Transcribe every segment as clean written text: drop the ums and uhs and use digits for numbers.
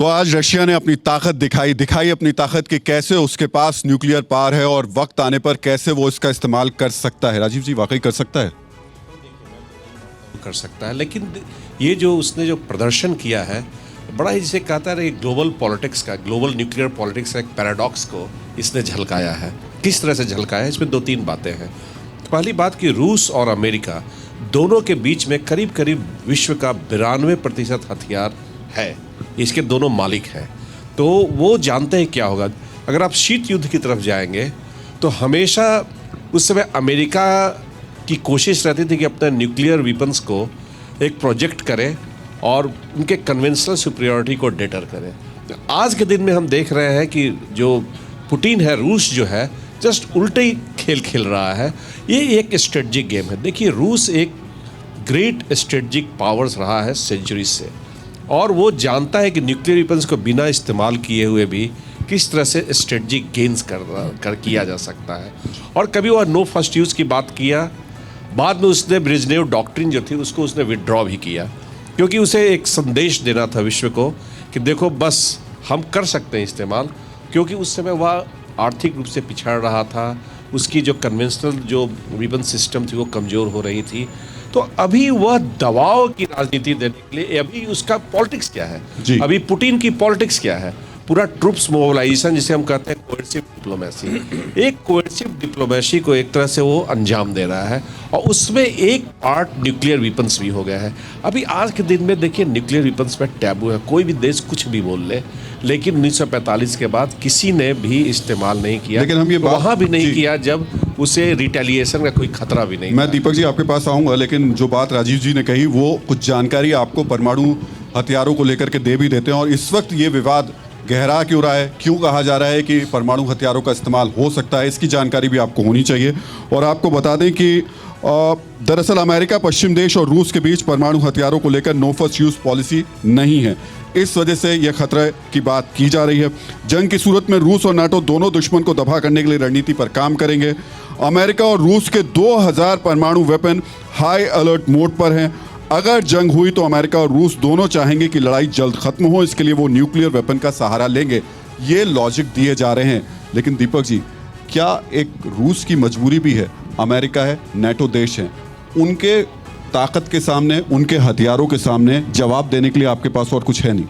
तो आज रशिया ने अपनी ताकत दिखाई अपनी ताकत कि कैसे उसके पास न्यूक्लियर पावर है और वक्त आने पर कैसे वो इसका इस्तेमाल कर सकता है। राजीव जी, वाकई कर सकता है? कर सकता है, लेकिन ये जो उसने जो प्रदर्शन किया है, बड़ा ही जिसे कहता है ग्लोबल पॉलिटिक्स का, ग्लोबल न्यूक्लियर पॉलिटिक्स का एक पैराडॉक्स को इसने झलकाया है। किस तरह से झलकाया है, इसमें दो तीन बातें हैं। तो पहली बात कि रूस और अमेरिका दोनों के बीच में करीब करीब विश्व का 92% हथियार है, इसके दोनों मालिक हैं। तो वो जानते हैं क्या होगा। अगर आप शीत युद्ध की तरफ जाएंगे तो हमेशा उस समय अमेरिका की कोशिश रहती थी कि अपने न्यूक्लियर वेपन्स को एक प्रोजेक्ट करें और उनके कन्वेंशनल सुपीरियरिटी को डेटर करें। तो आज के दिन में हम देख रहे हैं कि जो पुतिन है, रूस जो है, जस्ट उल्टे ही खेल खेल रहा है। ये एक स्ट्रेटजिक गेम है। देखिए, रूस एक ग्रेट स्ट्रेटजिक पावर्स रहा है सेंचुरी से, और वो जानता है कि न्यूक्लियर वेपन्स को बिना इस्तेमाल किए हुए भी किस तरह से स्ट्रेटजिक गेन्स किया जा सकता है। और कभी वो नो फर्स्ट यूज़ की बात किया, बाद में उसने ब्रेजनेव डॉक्ट्रिन जो थी उसको उसने विड्रॉ भी किया, क्योंकि उसे एक संदेश देना था विश्व को कि देखो बस हम कर सकते हैं इस्तेमाल, क्योंकि उस समय वह आर्थिक रूप से पिछड़ रहा था, उसकी जो कन्वेंशनल जो वेपन सिस्टम थी वो कमज़ोर हो रही थी। तो अभी वह दबाव की राजनीति देने के लिए, अभी उसका पॉलिटिक्स क्या है, अभी पुतिन की पॉलिटिक्स क्या है, पूरा ट्रूप्स मोबिलाइजेशन जिसे हम कहते हैं कोएर्सिव डिप्लोमेसी, एक कोएर्सिव डिप्लोमेसी को एक तरह से वो अंजाम दे रहा है, और उसमें एक पार्ट न्यूक्लियर वेपन्स भी हो गया है। अभी आज के दिन में देखिए, न्यूक्लियर वेपन्स पर टैबू है, कोई भी देश कुछ भी बोल ले, लेकिन 1945 के बाद किसी ने भी इस्तेमाल नहीं किया, लेकिन हम ये वहाँ भी नहीं किया जब उसे रिटेलिएशन का कोई खतरा भी नहीं। मैं दीपक जी आपके पास आऊँगा, लेकिन जो बात राजीव जी ने कही वो कुछ जानकारी आपको परमाणु हथियारों को लेकर के दे भी देते हैं। और इस वक्त ये विवाद गहरा क्यों रहा है, क्यों कहा जा रहा है कि परमाणु हथियारों का इस्तेमाल हो सकता है, इसकी जानकारी भी आपको होनी चाहिए। और आपको बता दें कि दरअसल अमेरिका, पश्चिम देश और रूस के बीच परमाणु हथियारों को लेकर नो फर्स्ट यूज़ पॉलिसी नहीं है। इस वजह से यह खतरे की बात की जा रही है। जंग की सूरत में रूस और नाटो दोनों दुश्मन को दबा करने के लिए रणनीति पर काम करेंगे। अमेरिका और रूस के 2000 परमाणु वेपन हाई अलर्ट मोड पर हैं। अगर जंग हुई तो अमेरिका और रूस दोनों चाहेंगे कि लड़ाई जल्द खत्म हो, इसके लिए वो न्यूक्लियर वेपन का सहारा लेंगे। ये लॉजिक दिए जा रहे हैं। लेकिन दीपक जी, क्या एक रूस की मजबूरी भी है? अमेरिका है, नाटो देश हैं, उनके ताकत के सामने, उनके हथियारों के सामने जवाब देने के लिए आपके पास और कुछ है नहीं?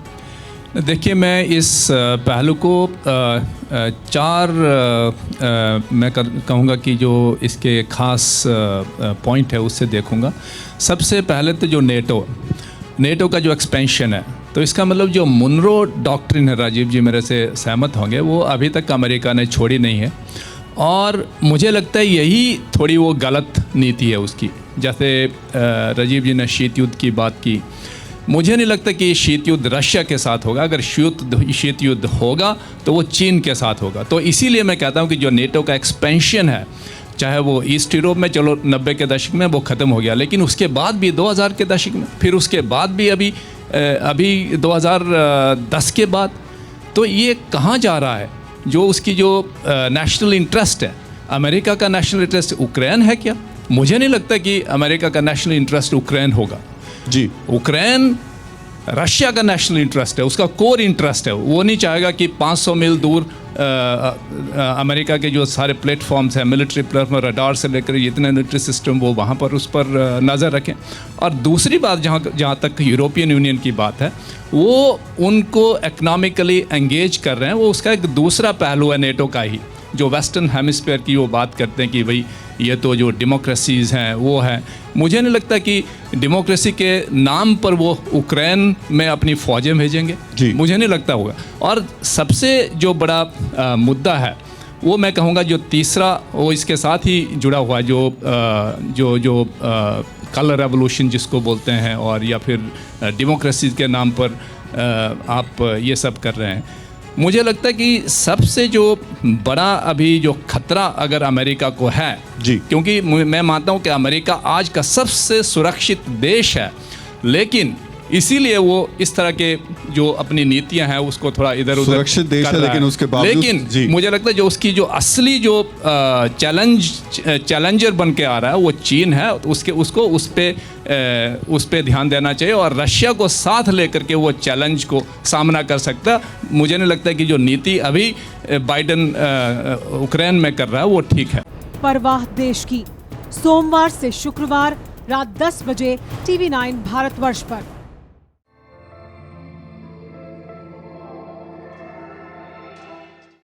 देखिए, मैं इस पहलू को चार मैं कहूँगा कि जो इसके खास पॉइंट है उससे देखूँगा। सबसे पहले तो जो नेटो का जो एक्सपेंशन है, तो इसका मतलब जो मुनरो डॉक्ट्रिन है, राजीव जी मेरे से सहमत होंगे, वो अभी तक अमेरिका ने छोड़ी नहीं है। और मुझे लगता है यही थोड़ी वो गलत नीति है उसकी। जैसे राजीव जी ने शीत युद्ध की बात की, मुझे नहीं लगता कि शीत युद्ध रशिया के साथ होगा। अगर शीत युद्ध होगा तो वो चीन के साथ होगा। तो इसीलिए मैं कहता हूँ कि जो नेटो का एक्सपेंशन है, चाहे वो ईस्ट यूरोप में, चलो 90 के दशक में वो ख़त्म हो गया, लेकिन उसके बाद भी 2000 के दशक में, फिर उसके बाद भी अभी 2010 के बाद, तो ये कहाँ जा रहा है? जो उसकी जो नेशनल इंटरेस्ट है, अमेरिका का नेशनल इंटरेस्ट यूक्रेन है क्या? मुझे नहीं लगता कि अमेरिका का नेशनल इंटरेस्ट यूक्रेन होगा जी। यूक्रेन रशिया का नेशनल इंटरेस्ट है, उसका कोर इंटरेस्ट है। वो नहीं चाहेगा कि 500 मील दूर अमेरिका के जो सारे प्लेटफॉर्म्स हैं, मिलिट्री प्लेटफॉर्म, रडार से लेकर इतने मिलिट्री सिस्टम, वो वहाँ पर उस पर नज़र रखें। और दूसरी बात, जहाँ तक यूरोपियन यूनियन की बात है, वो उनको इकनॉमिकली एंगेज कर रहे हैं। वो उसका एक दूसरा पहलू है नेटो का ही, जो वेस्टर्न हेमिस्फीयर की वो बात करते हैं कि भाई ये तो जो डेमोक्रेसीज़ हैं वो हैं। मुझे नहीं लगता कि डेमोक्रेसी के नाम पर वो यूक्रेन में अपनी फ़ौजें भेजेंगे जी, मुझे नहीं लगता होगा। और सबसे जो बड़ा मुद्दा है वो मैं कहूँगा जो तीसरा, वो इसके साथ ही जुड़ा हुआ है, जो कलर रेवोल्यूशन जिसको बोलते हैं, और या फिर डेमोक्रेसी के नाम पर आप ये सब कर रहे हैं। मुझे लगता है कि सबसे जो बड़ा अभी जो खतरा अगर अमेरिका को है जी, क्योंकि मैं मानता हूं कि अमेरिका आज का सबसे सुरक्षित देश है, लेकिन इसीलिए वो इस तरह के जो अपनी नीतियां हैं उसको थोड़ा इधर उधर सुरक्षित देश कर है, रहा लेकिन उसके बावजूद जी। मुझे लगता है जो उसकी जो असली जो चैलेंजर बन के आ रहा है वो चीन है। उसको उस पे ध्यान देना चाहिए और रशिया को साथ लेकर के वो चैलेंज को सामना कर सकता है। मुझे नहीं लगता कि जो नीति अभी बाइडेन यूक्रेन में कर रहा है वो ठीक है। परवाह देश की, सोमवार से शुक्रवार रात 10 बजे TV9 भारतवर्ष पर।